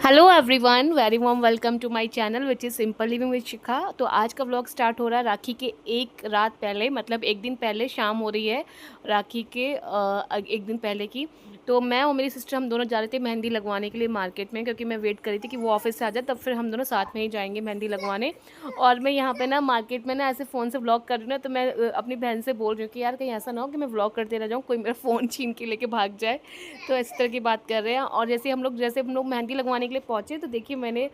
Hello everyone, very warm welcome to my channel which is simple living with Shikha. तो आज का vlog start हो रहा है राखी के एक रात पहले, मतलब एक दिन पहले शाम हो रही है राखी के एक दिन पहले की। तो मैं और मेरी सिस्टर हम दोनों जा रहे थे मेहंदी लगवाने के लिए मार्केट में, क्योंकि मैं वेट कर रही थी कि वो ऑफिस से आ जाए, तब फिर हम दोनों साथ में ही जाएंगे मेहंदी लगवाने। और मैं यहाँ पे ना मार्केट में ना ऐसे फ़ोन से व्लॉग कर रही हूँ ना, तो मैं अपनी बहन से बोल रही हूँ कि यार कहीं ऐसा ना हो कि मैं व्लॉग करते रह जाऊँ, कोई मेरा फ़ोन छीन के लेके भाग जाए। तो इस तरह की बात कर रहे हैं। और जैसे हम लोग मेहंदी लगवाने के लिए पहुँचे, तो देखिए मैंने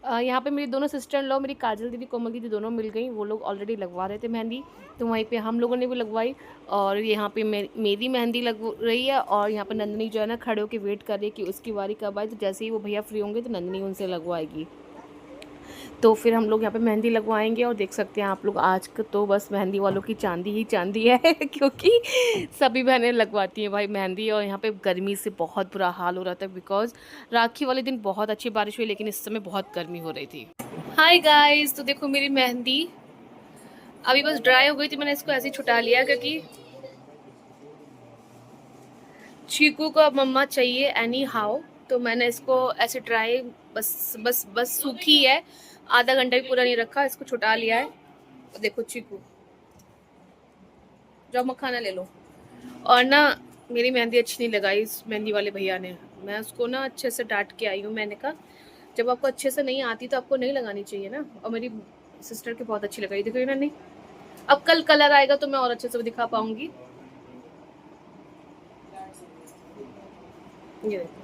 यहाँ पे मेरी दोनों सिस्टर इन लॉ, मेरी काजल दीदी, कोमल दीदी दोनों मिल गई। वो लोग ऑलरेडी लगवा रहे थे मेहंदी, तो वहीं पे हम लोगों ने भी लगवाई। और यहाँ पे मेरी मेहंदी लग रही है, और यहाँ पे नंदनी जो है ना खड़े होकर वेट कर रही है कि उसकी बारी कब आए। तो जैसे ही वो भैया फ्री होंगे तो नंदनी उनसे लगवाएगी। तो फिर हम लोग यहाँ पे मेहंदी लगवाएंगे। और देख सकते हैं आप लोग, आज का तो बस मेहंदी वालों की चांदी ही चांदी है क्योंकि सभी बहनें लगवाती हैं भाई मेहंदी। और यहाँ पे गर्मी से बहुत बुरा हाल हो रहा था, बिकॉज राखी वाले दिन बहुत अच्छी बारिश हुई, लेकिन इस समय बहुत गर्मी हो रही थी। हाय गाइस, तो देखो मेरी मेहंदी अभी बस ड्राई हो गई थी। मैंने इसको ऐसे ही छुटा लिया क्योंकि चीकू को अब मम्मा चाहिए एनी हाउ। तो मैंने इसको ऐसे ड्राई, बस बस बस सूखी है, आधा घंटा भी पूरा नहीं रखा, इसको छुटा लिया है। देखो चीकू, जाओ मखाना ले लो। और ना मेरी मेहंदी अच्छी नहीं लगाई इस मेहंदी वाले भैया ने। मैं उसको ना अच्छे से डांट के आई हूँ। मैंने कहा जब आपको अच्छे से नहीं आती तो आपको नहीं लगानी चाहिए ना। और मेरी सिस्टर की बहुत अच्छी लगाई, देखो ना। नहीं, अब कल कलर आएगा तो मैं और अच्छे से दिखा पाऊंगी। ये देखो,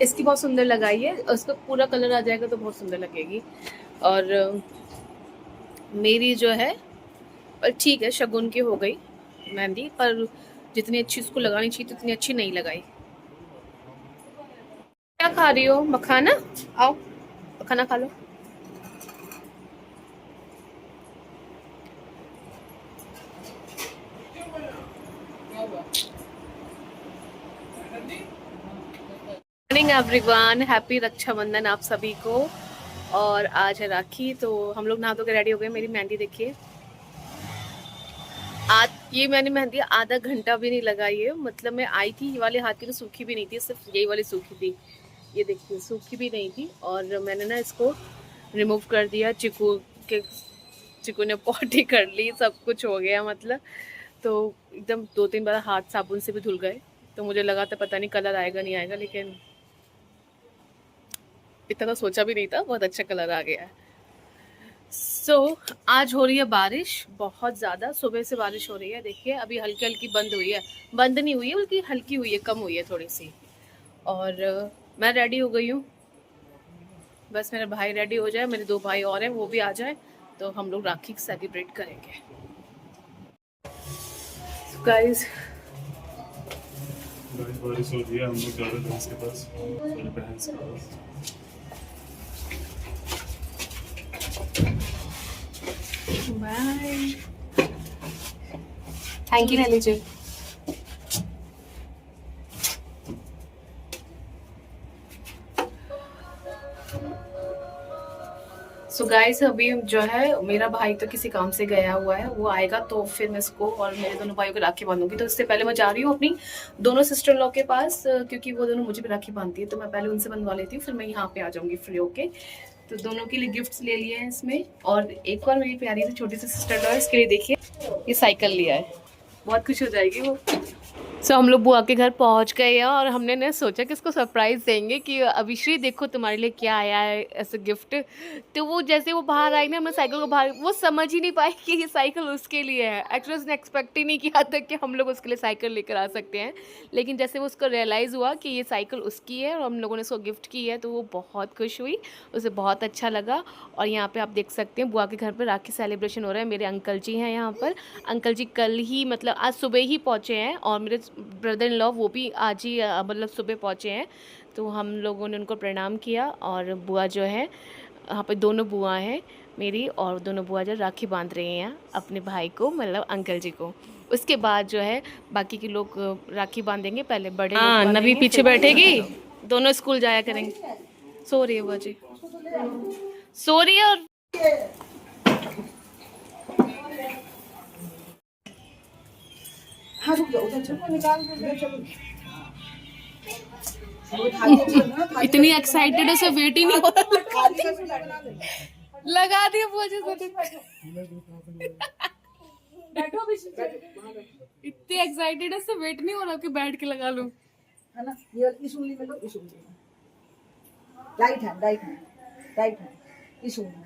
इसकी बहुत सुंदर लगाई है, उसका पूरा कलर आ जाएगा तो बहुत सुंदर लगेगी। और मेरी जो है, पर ठीक है, शगुन की हो गई मेहंदी, पर जितनी अच्छी उसको लगानी चाहिए उतनी अच्छी नहीं लगाई। क्या खा रही हो? मखाना? आओ मखाना खा लो। मॉर्निंग एवरीवन, हैप्पी रक्षाबंधन आप सभी को। और आज है राखी, तो हम लोग नहा धो के रेडी हो गए। मेरी मेहंदी देखिए, आज ये मैंने मेहंदी आधा घंटा भी नहीं लगाई है। मतलब मैं आई थी, ये वाले हाथ की तो सूखी भी नहीं थी, सिर्फ यही वाली सूखी थी। ये देखिए सूखी भी नहीं थी। और मैंने ना इसको रिमूव कर दिया। चिकू ने पॉटी कर ली, सब कुछ हो गया मतलब। तो एकदम 2-3 बार हाथ साबुन से भी धुल गए। तो मुझे लगा था पता नहीं कलर आएगा नहीं आएगा, लेकिन इतना तो सोचा भी नहीं था, बहुत अच्छा कलर आ गया है। आज हो रही है बारिश बहुत ज़्यादा, सुबह से बारिश हो रही है। देखिए अभी हल्की हल्की बंद हुई है, बंद नहीं हुई है बल्कि हल्की हुई है, कम हुई है थोड़ी सी। और मैं रेडी हो गई हूँ। बस मेरा भाई रेडी हो जाए, मेरे 2 भाई और हैं वो भी आ जाए, तो हम लोग राखी सेलिब्रेट करेंगे। गाइस बारिश हो रही है, हम लोग जा रहे हैं इसके पास, मेरे बहन के पास। Bye, thank you. ले लीजिए। सो गाइस, अभी जो है मेरा भाई तो किसी काम से गया हुआ है, वो आएगा तो फिर मैं इसको और मेरे दोनों भाइयों को राखी बांधूंगी। तो इससे पहले मैं जा रही हूँ अपनी दोनों सिस्टर इन लॉ के पास, क्योंकि वो दोनों मुझे भी राखी बांधती है, तो मैं पहले उनसे बंधवा लेती हूँ, फिर मैं यहाँ पे आ जाऊंगी फ्री होके। तो दोनों के लिए गिफ्ट्स ले लिए हैं इसमें। और एक और मेरी प्यारी सी छोटी सी सिस्टर लॉ है, इसके लिए देखिए ये साइकिल लिया है, बहुत खुश हो जाएगी वो। हम लोग बुआ के घर पहुंच गए हैं, और हमने ने सोचा कि इसको सरप्राइज देंगे कि अभिश्री देखो तुम्हारे लिए क्या आया है ऐसे गिफ्ट। तो वो जैसे वो बाहर आई ना, हमने साइकिल को बाहर, वो समझ ही नहीं पाई कि ये साइकिल उसके लिए है। एक्चुअली उसने एक्सपेक्ट ही नहीं किया था कि हम लोग उसके लिए साइकिल लेकर आ सकते हैं। लेकिन जैसे वो उसको रियलाइज़ हुआ कि ये साइकिल उसकी है और हम लोगों ने उसको गिफ्ट की है, तो वो बहुत खुश हुई, उसे बहुत अच्छा लगा। और यहाँ पे आप देख सकते हैं बुआ के घर पर राखी सेलिब्रेशन हो रहा है। मेरे अंकल जी हैं यहाँ पर। अंकल जी कल ही, मतलब आज सुबह ही पहुँचे हैं, और मेरे ब्रदर इन लॉ वो भी आज ही मतलब सुबह पहुँचे हैं। तो हम लोगों ने उनको प्रणाम किया। और बुआ जो है, यहाँ पे दोनों बुआ हैं मेरी, और दोनों बुआ जो राखी बांध रही हैं अपने भाई को, मतलब अंकल जी को। उसके बाद जो है बाकी के लोग राखी बांधेंगे, पहले बड़े लोग बांधेंगे। नवी पीछे बैठेगी, दोनों स्कूल जाया करेंगे। सो रही है बुआ जी, सो रही है। और हाँ रुक जाओ, उधर चलो, निकाल दो, चलो। इतनी एक्साइटेड है, वेट ही नहीं हो रहा। लगा दिया बुआ जी से। इतनी एक्साइटेड है, वेट नहीं हो रहा कि बैठ के लगा लूं। है ना, ये इस उंगली में लो, इस उंगली में, right hand, right hand, right hand, इस उंगली में।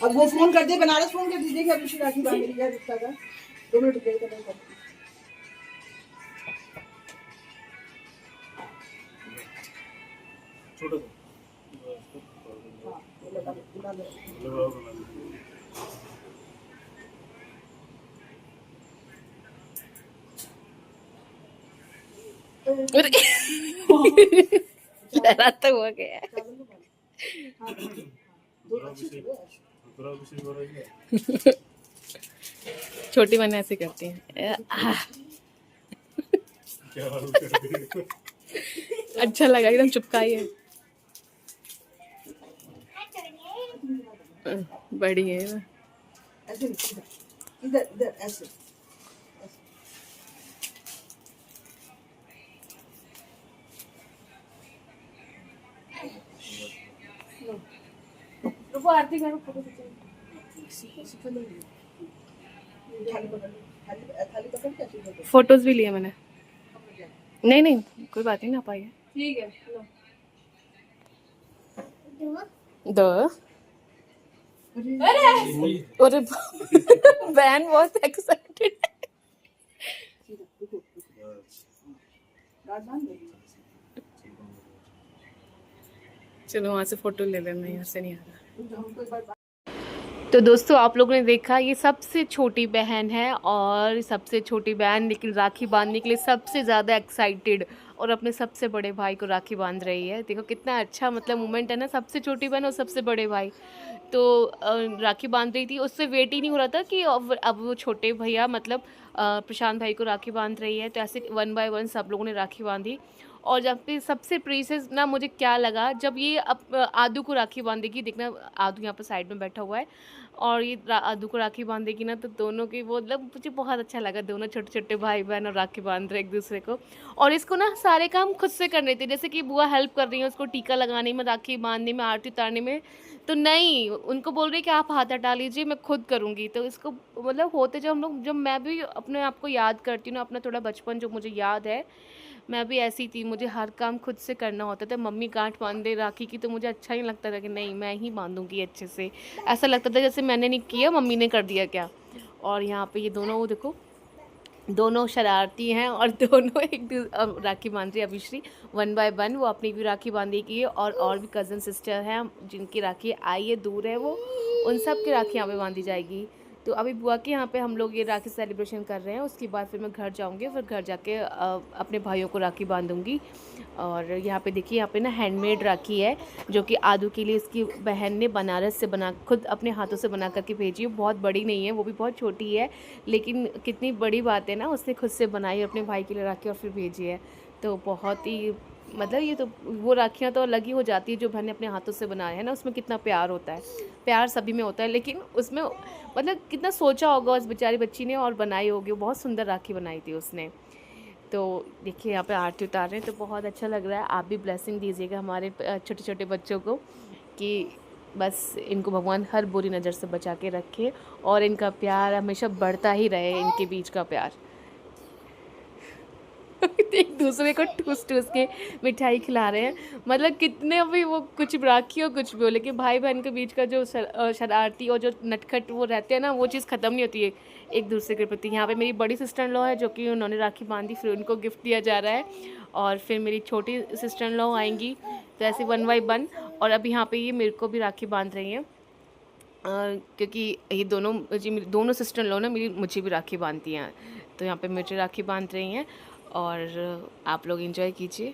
अब वो फोन कर दे, बनारस फोन कर दीजिए कि अभी राखी बांध रही है रिश्ता का, 2 मिनट रुकिए तो नहीं करती। छोटा सा हाँ, ये लगा दो, लगा दो। लगाओ बना दो। लहराता हुआ गया। छोटी बहनें ऐसे करती हैं। क्या हाल कर दिया? अच्छा लगा, एकदम चिपकाई है। बड़ी है ना। ऐसे नहीं, इधर इधर ऐसे। रुको आरती करो, फोटो फोटोज भी लिए मैंने। नहीं नहीं कोई बात नहीं, ना पाई है। ठीक है लो। अरे बहन बहुत एक्साइटेड। चलो वहाँ से फोटो ले लेना, यहाँ से नहीं आ रहा। तो दोस्तों आप लोगों ने देखा, ये सबसे छोटी बहन है और सबसे छोटी बहन लेकिन राखी बांधने के लिए सबसे ज़्यादा एक्साइटेड और अपने सबसे बड़े भाई को राखी बांध रही है। देखो कितना अच्छा मतलब मोमेंट है ना, सबसे छोटी बहन और सबसे बड़े भाई। तो राखी बांध रही थी, उससे वेट ही नहीं हो रहा था कि अब वो छोटे भैया मतलब प्रशांत भाई को राखी बांध रही है। तो ऐसे 1 बाय 1 सब लोगों ने राखी बांधी। और जब पे सबसे प्रीसियस ना मुझे क्या लगा, जब ये आदू को राखी बांधेगी, देखना आदू यहाँ पर साइड में बैठा हुआ है और ये आदू को राखी बांधेगी ना, तो दोनों की वो मतलब मुझे बहुत अच्छा लगा। दोनों छोटे छोटे भाई बहन और राखी बांध रहे एक दूसरे को। और इसको ना सारे काम खुद से करने थे, जैसे कि बुआ हेल्प कर रही है उसको टीका लगाने में, राखी बांधने में, आरती उतारने में। तो नहीं, उनको बोल रही है कि आप हाथ हटा लीजिए, मैं खुद करूँगी। तो इसको मतलब होते जब हम लोग, जब मैं भी अपने आप को याद करती हूँ ना, अपना थोड़ा बचपन जो मुझे याद है, मैं भी ऐसी थी। मुझे हर काम खुद से करना होता था। मम्मी गांठ बांध दे राखी की तो मुझे अच्छा ही लगता था कि नहीं मैं ही बांधूंगी अच्छे से। ऐसा लगता था जैसे मैंने नहीं किया, मम्मी ने कर दिया क्या। और यहाँ पे ये दोनों, वो देखो दोनों शरारती हैं और दोनों राखी बांध रही है। अभिश्री 1 बाय 1 वो अपनी भी राखी बांधेगी और भी कज़न सिस्टर हैं जिनकी राखी आई है, दूर है वो, उन सब की राखी यहाँ पे बांधी जाएगी। तो अभी बुआ के यहाँ पे हम लोग ये राखी सेलिब्रेशन कर रहे हैं। उसके बाद फिर मैं घर जाऊँगी, फिर घर जाके अपने भाइयों को राखी बांधूंगी। और यहाँ पे देखिए, यहाँ पे ना हैंडमेड राखी है जो कि आदू के लिए इसकी बहन ने बनारस से बना, खुद अपने हाथों से बना करके भेजी है। बहुत बड़ी नहीं है, वो भी बहुत छोटी है, लेकिन कितनी बड़ी बात है ना, उसने खुद से बनाई अपने भाई के लिए राखी और फिर भेजी है। तो बहुत ही मतलब ये तो वो राखियाँ तो अलग ही हो जाती है जो बहनें अपने हाथों से बनाए हैं ना, उसमें कितना प्यार होता है। प्यार सभी में होता है, लेकिन उसमें मतलब कितना सोचा होगा उस बेचारी बच्ची ने और बनाई होगी। बहुत सुंदर राखी बनाई थी उसने। तो देखिए यहाँ पे आरती उतार रहे हैं, तो बहुत अच्छा लग रहा है। आप भी ब्लेसिंग दीजिएगा हमारे छोटे छोटे बच्चों को कि बस इनको भगवान हर बुरी नज़र से बचा के रखे और इनका प्यार हमेशा बढ़ता ही रहे, इनके बीच का प्यार। एक दूसरे को ठूस ठूस के मिठाई खिला रहे हैं। मतलब कितने भी वो कुछ राखी हो कुछ भी हो, लेकिन भाई बहन के बीच का जो शरारती और जो नटखट वो रहते हैं ना, वो चीज़ ख़त्म नहीं होती है एक दूसरे के प्रति। यहाँ पे मेरी बड़ी सिस्टर इन लॉ है जो कि उन्होंने राखी बांधी, फिर उनको गिफ्ट दिया जा रहा है। और फिर मेरी छोटी सिस्टर इन लॉ आएंगी, तो ऐसे 1 बाय 1। और अभी यहाँ पर ये मेरे को भी राखी बांध रही हैं क्योंकि ये दोनों सिस्टर इन लॉ ना मुझे भी राखी बांधती हैं। तो यहाँ पे मुझे राखी बांध रही हैं और आप लोग एंजॉय कीजिए।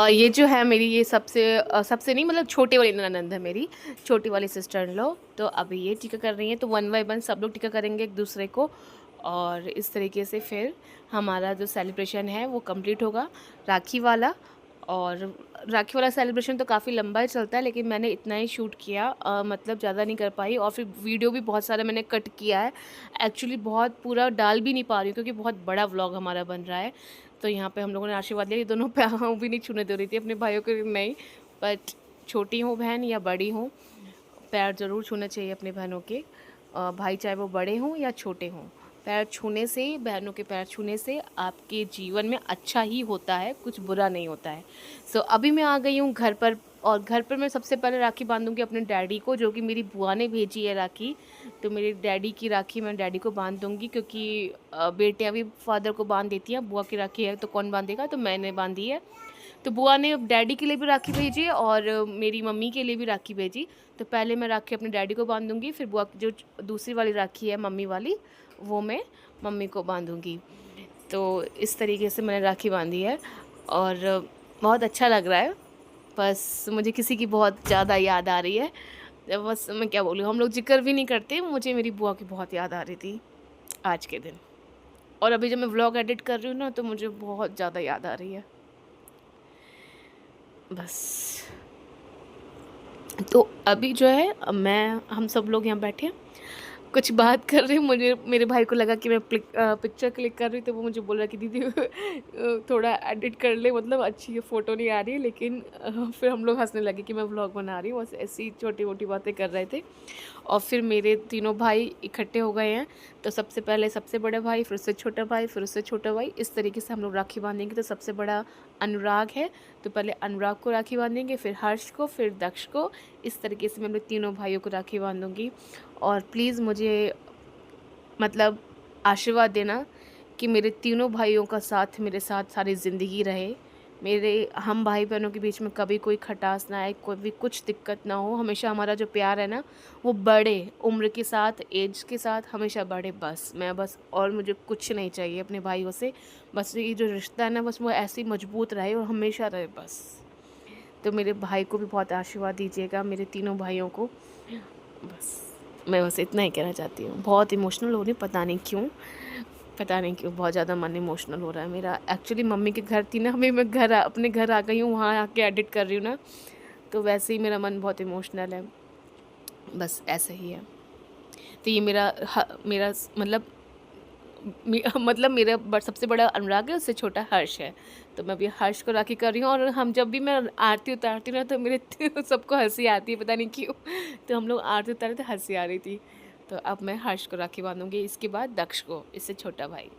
ये जो है मेरी ये सबसे नहीं मतलब छोटे वाली ननंद है मेरी, छोटी वाली सिस्टर इन लॉ। तो अभी ये टीका कर रही हैं, तो 1 बाय 1 सब लोग टीका करेंगे एक दूसरे को, और इस तरीके से फिर हमारा जो सेलिब्रेशन है वो कंप्लीट होगा राखी वाला। और राखी वाला सेलिब्रेशन तो काफ़ी लंबा ही चलता है, लेकिन मैंने इतना ही शूट किया, मतलब ज़्यादा नहीं कर पाई। और फिर वीडियो भी बहुत सारा मैंने कट किया है, एक्चुअली बहुत पूरा डाल भी नहीं पा रही हूँ क्योंकि बहुत बड़ा व्लॉग हमारा बन रहा है। तो यहाँ पे हम लोगों ने आशीर्वाद लिया, ये दोनों पाँव भी नहीं छूने दे रही थी अपने भाइयों को, नहीं, बट छोटी हूँ बहन या बड़ी हूँ, पैर ज़रूर छूने चाहिए अपने बहनों के, भाई चाहे वो बड़े हों या छोटे हों। पैर छूने से, बहनों के पैर छूने से आपके जीवन में अच्छा ही होता है, कुछ बुरा नहीं होता है। सो अभी मैं आ गई हूँ घर पर, और घर पर मैं सबसे पहले राखी बांधूंगी अपने डैडी को, जो कि मेरी बुआ ने भेजी है राखी। तो मेरे डैडी की राखी मैं डैडी को बांध दूँगी, क्योंकि बेटियाँ भी फादर को बांध देती हैं, बुआ की राखी है तो कौन बांधेगा, तो मैंने बांधी है। तो बुआ ने डैडी के लिए भी राखी भेजी है और मेरी मम्मी के लिए भी राखी भेजी। तो पहले मैं राखी अपने डैडी को बांधूंगी, फिर बुआ की जो दूसरी वाली राखी है मम्मी वाली, वो मैं मम्मी को बांधूंगी। तो इस तरीके से मैंने राखी बांधी है और बहुत अच्छा लग रहा है। बस मुझे किसी की बहुत ज़्यादा याद आ रही है, बस मैं क्या बोलूँ, हम लोग जिक्र भी नहीं करते, मुझे मेरी बुआ की बहुत याद आ रही थी आज के दिन। और अभी जब मैं व्लॉग एडिट कर रही हूँ ना, तो मुझे बहुत ज़्यादा याद आ रही है। बस तो अभी जो है हम सब लोग यहाँ बैठे हैं, कुछ बात कर रही हूँ। मुझे मेरे भाई को लगा कि मैं पिक्चर क्लिक कर रही, तो वो मुझे बोल रहा कि दीदी थोड़ा एडिट कर ले, मतलब अच्छी फ़ोटो नहीं आ रही है। लेकिन फिर हम लोग हंसने लगे कि मैं व्लॉग बना रही हूँ, बस ऐसी छोटी मोटी बातें कर रहे थे। और फिर मेरे तीनों भाई इकट्ठे हो गए हैं, तो सबसे पहले सबसे बड़ा भाई, फिर उससे छोटा भाई, फिर उससे छोटा भाई, इस तरीके से हम लोग राखी बांधेंगे। तो सबसे बड़ा अनुराग है, तो पहले अनुराग को राखी बांधेंगे, फिर हर्ष को, फिर दक्ष को। इस तरीके से मैं अपने तीनों भाइयों को राखी बांधूंगी। और प्लीज़ मुझे मतलब आशीर्वाद देना कि मेरे तीनों भाइयों का साथ मेरे साथ सारी ज़िंदगी रहे, मेरे हम भाई बहनों के बीच में कभी कोई खटास ना आए, कोई भी कुछ दिक्कत ना हो। हमेशा हमारा जो प्यार है ना, वो बढ़े, उम्र के साथ, एज के साथ हमेशा बढ़े। बस और मुझे कुछ नहीं चाहिए अपने भाइयों से, बस ये जो रिश्ता है ना, बस वो ऐसे ही मजबूत रहे और हमेशा रहे बस। तो मेरे भाई को भी बहुत आशीर्वाद दीजिएगा, मेरे तीनों भाइयों को। बस मैं बस इतना ही कहना चाहती हूँ। बहुत इमोशनल हो रही हूँ, पता नहीं क्यों बहुत ज़्यादा मन इमोशनल हो रहा है मेरा। एक्चुअली मम्मी के घर थी ना, अभी मैं अपने घर आ गई हूँ, वहाँ आके एडिट कर रही हूँ ना, तो वैसे ही मेरा मन बहुत इमोशनल है, बस ऐसा ही है। तो ये मेरा मेरा सबसे बड़ा अनुराग है, उससे छोटा हर्ष है। तो मैं अभी हर्ष को राखी कर रही हूँ, और हम जब भी मैं आरती उतारती हूँ ना, तो मेरे सबको हंसी आती है, पता नहीं क्यों। तो हम लोग आरती उतारे थे, हंसी आ रही थी। तो अब मैं हर्ष को राखी बांधूंगी, इसके बाद दक्ष को, इससे छोटा भाई।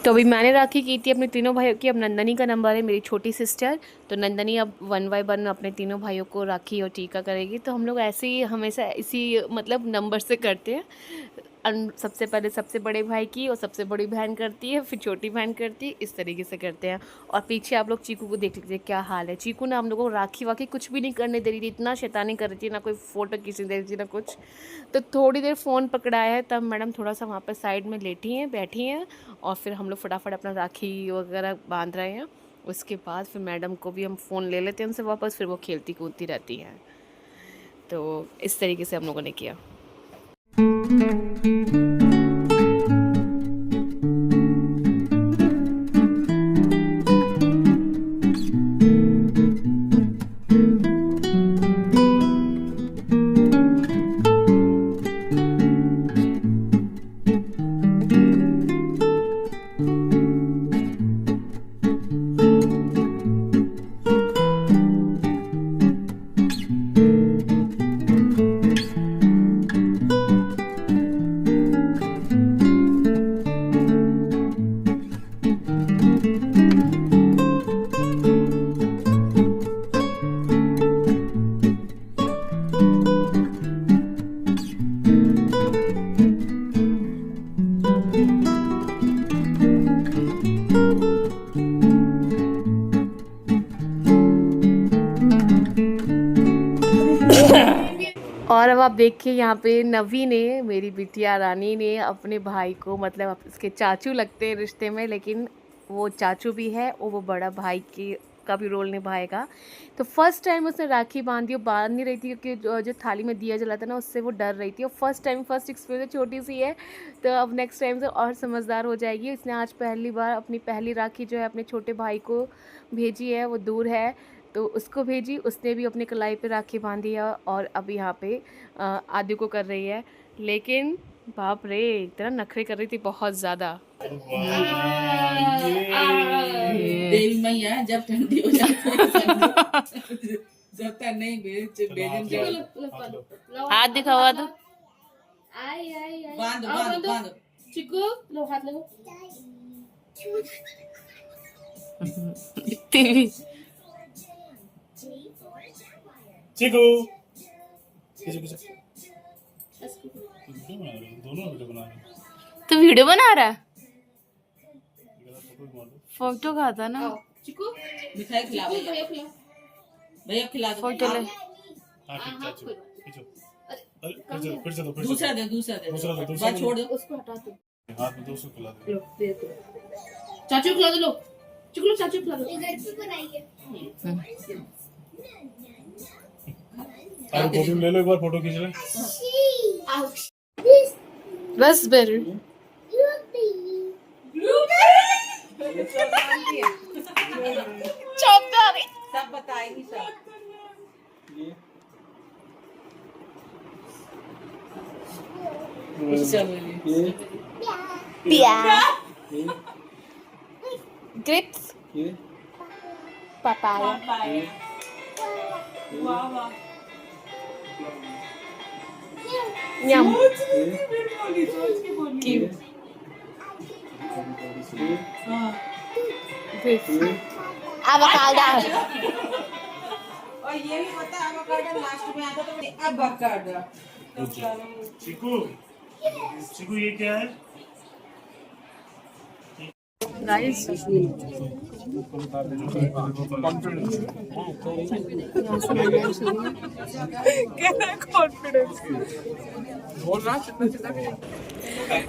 तो अभी मैंने राखी की थी अपने तीनों भाइयों की। अब नंदनी का नंबर है, मेरी छोटी सिस्टर। तो नंदनी अब 1 बाय 1 अपने तीनों भाइयों को राखी और टीका करेगी। तो हम लोग ऐसे ही हमेशा इसी मतलब नंबर से करते हैं। सबसे पहले सबसे बड़े भाई की, और सबसे बड़ी बहन करती है, फिर छोटी बहन करती है, इस तरीके से करते हैं। और पीछे आप लोग चीकू को देख लीजिए क्या हाल है। चीकू ना हम लोगों को राखी वाखी कुछ भी नहीं करने दे रही थी, इतना शैतानी कर रही थी, ना कोई फ़ोटो खींचने दे रही थी ना कुछ। तो थोड़ी देर फ़ोन पकड़ाया है, तब मैडम थोड़ा सा वहाँ पर साइड में बैठी हैं, और फिर हम लोग फटाफट अपना राखी वगैरह बांध रहे हैं। उसके बाद फिर मैडम को भी हम फ़ोन ले लेते हैं उनसे वापस, फिर वो खेलती कूदती रहती हैं। तो इस तरीके से हम लोगों ने किया। देखिए यहाँ पे नवी ने, मेरी बिटिया रानी ने अपने भाई को, मतलब उसके चाचू लगते हैं रिश्ते में, लेकिन वो चाचू भी है और वो बड़ा भाई की का भी रोल निभाएगा। तो फर्स्ट टाइम उसने राखी बांधी, वो बांध नहीं रही थी क्योंकि जो थाली में दिया जला था ना, उससे वो डर रही थी। और फर्स्ट एक्सपीरियंस छोटी सी है, तो अब नेक्स्ट टाइम से और समझदार हो जाएगी। इसने आज पहली बार अपनी पहली राखी जो है अपने छोटे भाई को भेजी है, वो दूर है तो उसको भेजी। उसने भी अपने कलाई पे राखी बांधी है और अब यहाँ पे आदि को कर रही है। लेकिन बाप रे, इतना नखरे कर रही थी बहुत ज़्यादा। देवी मैया जब ठंडी हो जाती है जब तक नहीं हाथ दिखावा तो बांध बांध बांध चिकू लो हाथ लगो। टीवी चिकू दोनों वीडियो बना रहे हैं। तो वीडियो बना रहा है, फोटो मार दो। फोटो खाता ना। चिकू मिठाई खिला भैया खिला दो फोटो ले। हाँ ठीक चाचू खींचो। अरे फिर से दो दूसरा दे बस छोड़ दो उसको हटा दो। हाथ में दो उसको खिला दो। चाचू खिला दो, लो चिकू लो, चाचू खिला दो। अरे फोटो ले लो, एक बार फोटो खींच ले। बस बेर सब बताएगी सब ग्रेप्स, पापाया, वाह वाह यम, avocado, और ये भी पता है एवोकाडो लास्ट में आता तो एवोकाडो चिकू चिकू ये क्या है? गाइस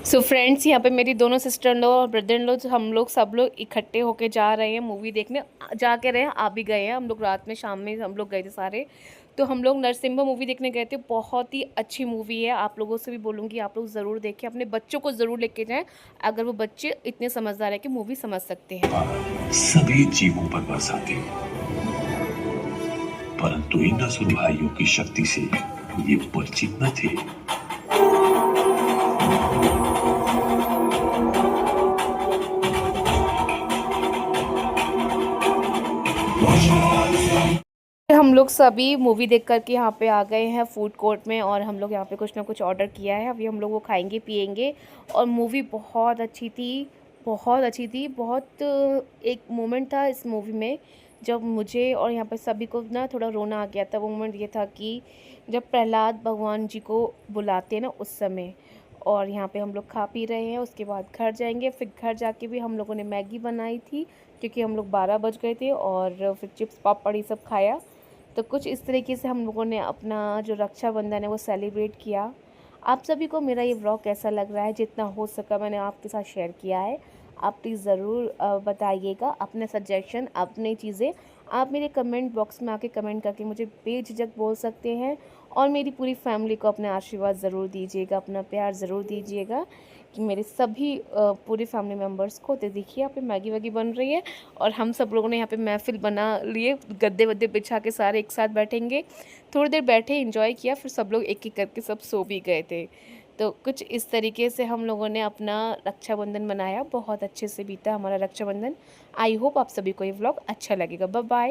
सो फ्रेंड्स, यहाँ पे मेरी दोनों सिस्टर इन लॉ और ब्रदर इन लॉ, हम लोग सब लोग इकट्ठे होके जा रहे हैं मूवी देखने। जाके रहे हैं, आ भी गए हैं हम लोग। रात में शाम में हम लोग गए थे सारे। तो हम लोग नरसिम्हा मूवी देखने गए थे। बहुत ही अच्छी मूवी है, आप लोगों से भी बोलूँगी आप लोग ज़रूर देखें, अपने बच्चों को ज़रूर लेके जाएं अगर वो बच्चे इतने समझदार है कि मूवी समझ सकते हैं। सभी जीवों पर बरस आते हैं, परंतु इन असुर भाइयों की शक्ति से ये परिचित न थे। हम लोग सभी मूवी देख कर के यहाँ पे आ गए हैं फूड कोर्ट में, और हम लोग यहाँ पे कुछ ना कुछ ऑर्डर किया है। अभी हम लोग वो खाएंगे पिएंगे। और मूवी बहुत अच्छी थी, बहुत अच्छी थी। बहुत एक मोमेंट था इस मूवी में जब मुझे और यहाँ पे सभी को ना थोड़ा रोना आ गया था। वो मोमेंट ये था कि जब प्रहलाद भगवान जी को बुलाते हैं ना, उस समय। और यहाँ पे हम लोग खा पी रहे हैं, उसके बाद घर जाएंगे। फिर घर जाके भी हम लोगों ने मैगी बनाई थी क्योंकि हम लोग 12 बज गए थे, और फिर चिप्स पापड़ ये सब खाया। तो कुछ इस तरीके से हम लोगों ने अपना जो रक्षाबंधन है वो सेलिब्रेट किया। आप सभी को मेरा ये व्लॉग कैसा लग रहा है? जितना हो सका मैंने आपके साथ शेयर किया है। आप प्लीज़ ज़रूर बताइएगा अपने सजेशन, अपनी चीज़ें आप मेरे कमेंट बॉक्स में आके कमेंट करके मुझे बेझिझक बोल सकते हैं। और मेरी पूरी फैमिली को अपना आशीर्वाद ज़रूर दीजिएगा, अपना प्यार ज़रूर दीजिएगा कि मेरे सभी पूरी फैमिली मेम्बर्स को। तो देखिए यहाँ पे मैगी वैगी बन रही है, और हम सब लोगों ने यहाँ पे महफिल बना लिए, गद्दे वद्दे बिछा के सारे एक साथ बैठेंगे। थोड़ी देर बैठे, एंजॉय किया, फिर सब लोग एक एक करके सब सो भी गए थे। तो कुछ इस तरीके से हम लोगों ने अपना रक्षाबंधन मनाया। बहुत अच्छे से बीता हमारा रक्षाबंधन। आई होप आप सभी को ये व्लॉग अच्छा लगेगा। Bye bye.